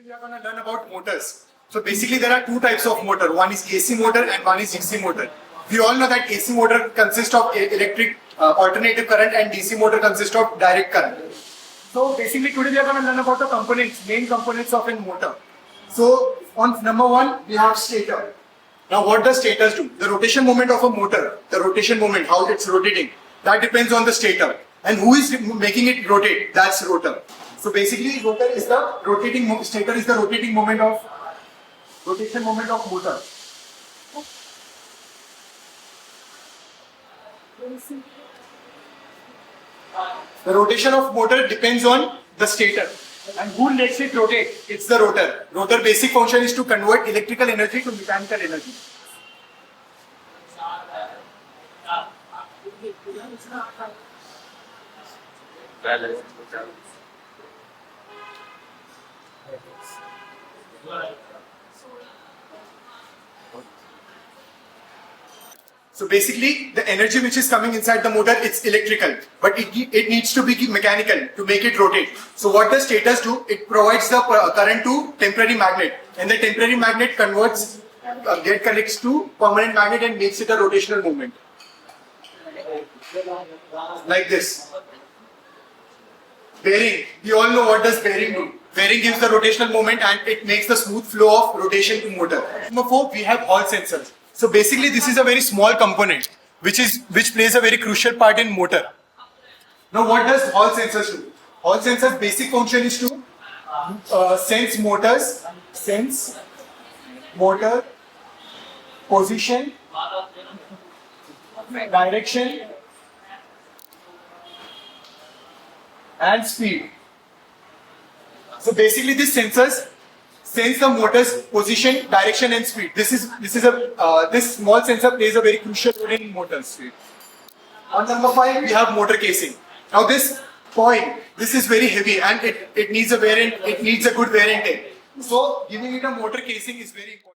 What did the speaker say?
we are going to learn about motors. So basically there are two types of motor. One is AC motor and one is DC motor. We all know that AC motor consists of electric alternative current and DC motor consists of direct current. So basically today we are going to learn about the components, main components of a motor. So on number one we have stator. Now what does stators do? The rotation moment of a motor, the rotation moment, how it's rotating, that depends on the stator. And who is making it rotate? That's rotor. So basically rotor is the rotating, stator is the rotation moment of motor. The rotation of motor depends on the stator. And who makes it rotate? It's the rotor. Rotor basic function is to convert electrical energy to mechanical energy. So basically, the energy which is coming inside the motor, it's electrical, but it needs to be mechanical to make it rotate. So what the stators do, it provides the current to temporary magnet, and the temporary magnet converts, connects to permanent magnet and makes it a rotational movement. Like this. Bearing, we all know what does bearing do. Bearing gives the rotational moment and it makes the smooth flow of rotation to motor. Number 4, we have Hall sensors. So basically this is a very small component which plays a very crucial part in motor. Now what does Hall sensors do? Hall sensors basic function is to sense motor, position, direction and speed. So basically these sensors sense the motor's position, direction and speed. This small sensor plays a very crucial role in motors. On number 5 we have motor casing. Now this is very heavy and it needs a good wear and tear. So giving it a motor casing is very important.